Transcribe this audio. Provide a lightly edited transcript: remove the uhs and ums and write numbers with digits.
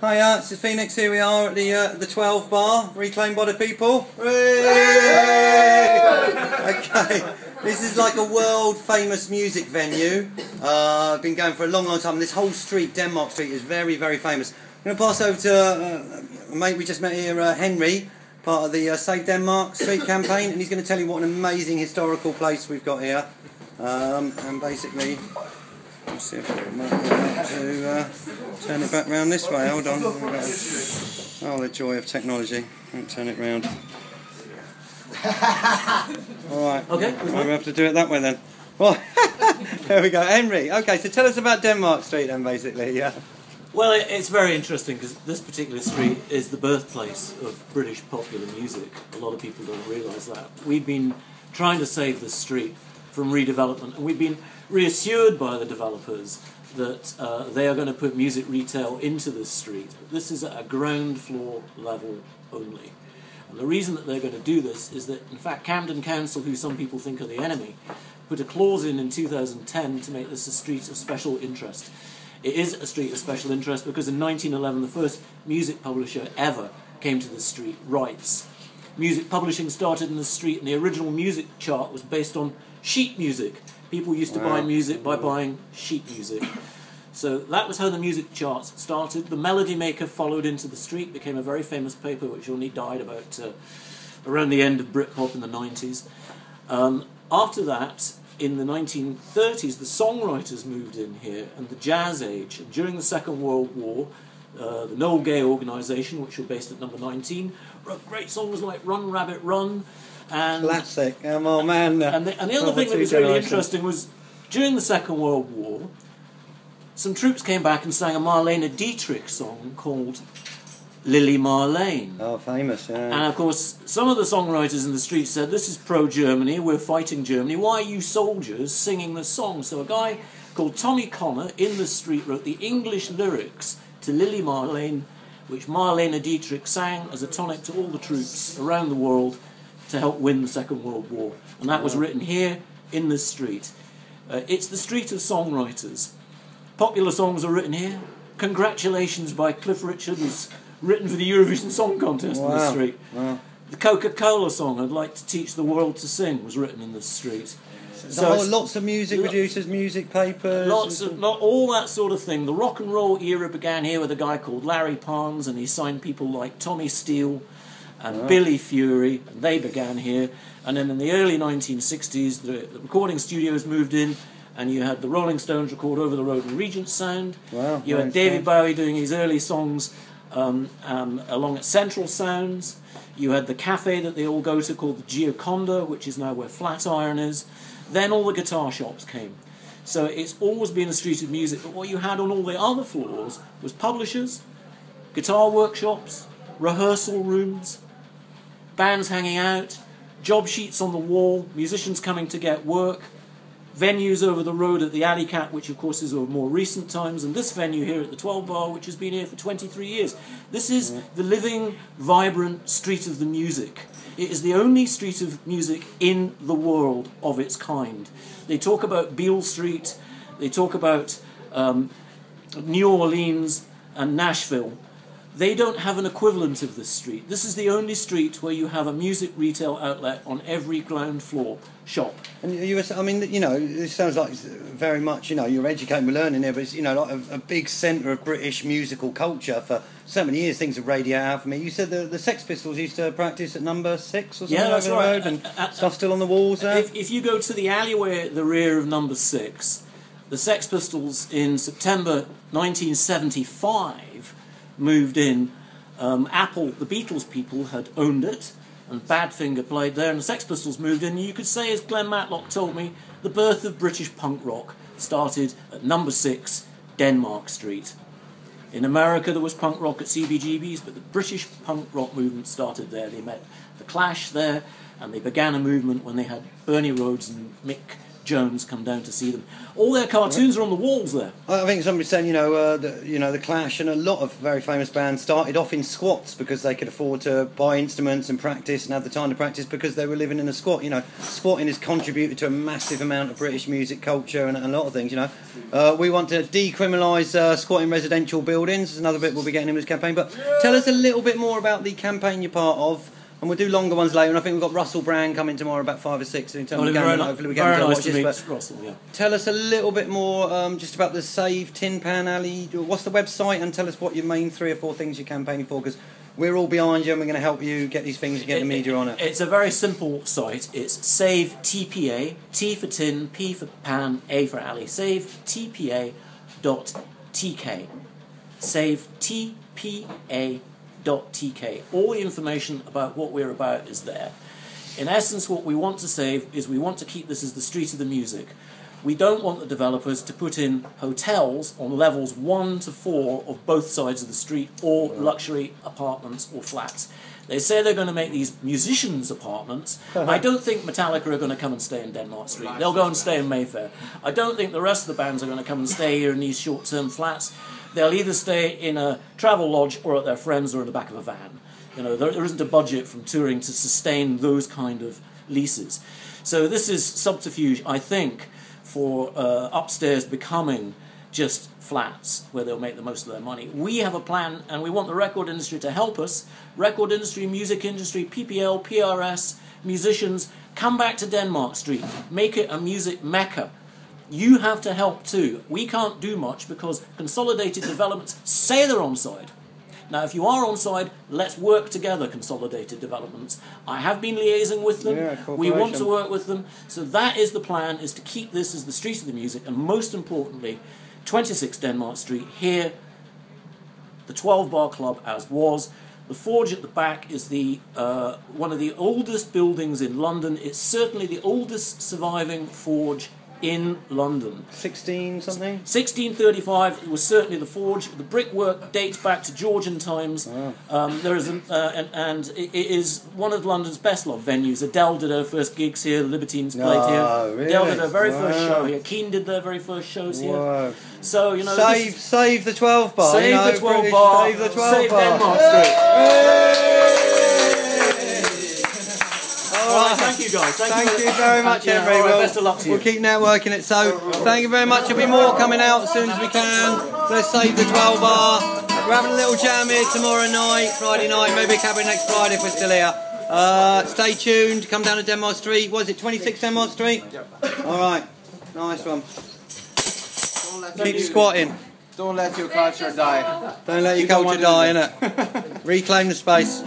Hiya, this is Phoenix. Here we are at the 12 bar, reclaimed by the people. Okay, this is like a world famous music venue. I've been going for a long time. This whole street, Denmark Street, is very, very famous. I'm going to pass over to a mate we just met here, Henry, part of the Save Denmark Street campaign, and he's going to tell you what an amazing historical place we've got here. And basically, let's see if I can turn it back round this way. Hold on. Oh, the joy of technology. Don't turn it round. Alright, okay, we have to do it that way then. Well, there we go. Henry, okay, so tell us about Denmark Street then, basically. Yeah. Well, it's very interesting because this particular street is the birthplace of British popular music. A lot of people don't realise that. We've been trying to save this street from redevelopment, and we've been reassured by the developers that they are going to put music retail into this street. This is at a ground floor level only. And the reason that they're going to do this is that, in fact, Camden Council, who some people think are the enemy, put a clause in 2010 to make this a street of special interest. It is a street of special interest because in 1911 the first music publisher ever came to the street, Rights. Music publishing started in the street, and the original music chart was based on sheet music. People used to buy music by buying sheet music. So that was how the music charts started. The Melody Maker followed into the street, became a very famous paper which only died about around the end of Britpop in the 90s. After that, in the 1930s, the songwriters moved in here, and the Jazz Age. And during the Second World War, the Noel Gay organisation, which were based at number 19, wrote great songs like Run Rabbit Run. And classic, oh man. And the other thing that was really interesting was, during the Second World War, some troops came back and sang a Marlene Dietrich song called Lily Marlene. Oh, famous, yeah. And of course, some of the songwriters in the street said, this is pro-Germany, we're fighting Germany, why are you soldiers singing this song? So a guy called Tommy Connor in the street wrote the English lyrics to Lily Marlene, which Marlene Dietrich sang as a tonic to all the troops around the world to help win the Second World War. And that was written here in this street. It's the street of songwriters. Popular songs are written here. Congratulations by Cliff Richard was written for the Eurovision Song Contest in the street. Wow. The Coca-Cola song, I'd like to teach the world to sing, was written in this street. So lots of music producers, music papers... all that sort of thing. The rock and roll era began here with a guy called Larry Parnes, and he signed people like Tommy Steele and Billy Fury, and they began here. And then in the early 1960s, the recording studios moved in, and you had the Rolling Stones record Over the Road in Regent Sound. Wow, you had David Bowie doing his early songs along at Central Sounds. You had the cafe that they all go to called the Gioconda, which is now where Flatiron is. Then all the guitar shops came. So it's always been a street of music, but what you had on all the other floors was publishers, guitar workshops, rehearsal rooms, bands hanging out, job sheets on the wall, musicians coming to get work, venues over the road at the Alley Cat, which of course is of more recent times, and this venue here at the 12 Bar, which has been here for 23 years. This is the living, vibrant street of the music. It is the only street of music in the world of its kind. They talk about Beale Street, they talk about New Orleans and Nashville. They don't have an equivalent of this street. This is the only street where you have a music retail outlet on every ground floor shop. And you were, I mean, you know, this sounds like very much, you know, you're educating, we're learning here, but it's, you know, like a big centre of British musical culture for so many years. Things have radiated out for me. You said the Sex Pistols used to practice at number 6 or something over the road, and stuff still on the walls there. If you go to the alleyway at the rear of number 6, the Sex Pistols in September 1975 moved in. Apple, the Beatles people, had owned it, and Badfinger played there, and the Sex Pistols moved in. And you could say, as Glenn Matlock told me, the birth of British punk rock started at number 6, Denmark Street. In America there was punk rock at CBGB's, but the British punk rock movement started there. They met the Clash there, and they began a movement when they had Bernie Rhodes and Mick Jones come down to see them. All their cartoons are on the walls there. I think somebody said, the Clash and a lot of very famous bands started off in squats because they could afford to buy instruments and practice and have the time to practice because they were living in a squat. Squatting has contributed to a massive amount of British music culture and a lot of things. We want to decriminalise squatting residential buildings. There's another bit we'll be getting in this campaign. But tell us a little bit more about the campaign you're part of. And we'll do longer ones later, and I think we've got Russell Brand coming tomorrow about 5 or 6. Hopefully we get to watch this. Russell, yeah. Tell us a little bit more just about the Save Tin Pan Alley. What's the website? And tell us what your main 3 or 4 things you're campaigning for, because we're all behind you and we're going to help you get these things and get the media on it. It's a very simple site. It's SaveTPA, T for tin, P for pan, A for alley. SaveTPA.tk. SaveTPA.tk. All the information about what we're about is there. In essence, what we want to save is we want to keep this as the street of the music. We don't want the developers to put in hotels on levels 1 to 4 of both sides of the street, or luxury apartments or flats. They say they're going to make these musicians' apartments. I don't think Metallica are going to come and stay in Denmark Street. They'll go and stay in Mayfair. I don't think the rest of the bands are going to come and stay here in these short-term flats. They'll either stay in a travel lodge or at their friends or in the back of a van. There isn't a budget from touring to sustain those kind of leases. So this is subterfuge, I think, for upstairs becoming just flats where they'll make the most of their money. We have a plan, and we want the record industry to help us. Record industry, music industry, PPL, PRS, musicians, come back to Denmark Street. Make it a music mecca. You have to help too. We can't do much because Consolidated Developments say they're on side. Now, if you are on side, let's work together, Consolidated Developments. I have been liaising with them. We want to work with them. So that is the plan, is to keep this as the street of the music, and most importantly, 26 Denmark Street, here, the 12 Bar Club as was. The Forge at the back is one of the oldest buildings in London. It's certainly the oldest surviving forge in London. 16 something? 1635, it was certainly the Forge. The brickwork dates back to Georgian times. There is and it is one of London's best loved venues. Adele did her first gigs here, the Libertines played here. Really? Adele did her very first show here. Keane did their very first shows here. Whoa. So, save the 12 bar. Save the 12 bar. Save the 12 save bar. Denmark Street. All right, thank you guys. Thank you very much, Henry. Right, best of luck to you. We'll keep networking it. So, thank you very much. There'll be more coming out as soon as we can. Let's save the 12 bar. We're having a little jam here tomorrow night, Friday night, maybe a cabin next Friday if we're still here. Stay tuned. Come down to Denmark Street. What is it, 26 Denmark Street? Yep. All right. Nice one. Keep squatting. Don't let your culture die. Don't let your culture die, innit? Reclaim the space.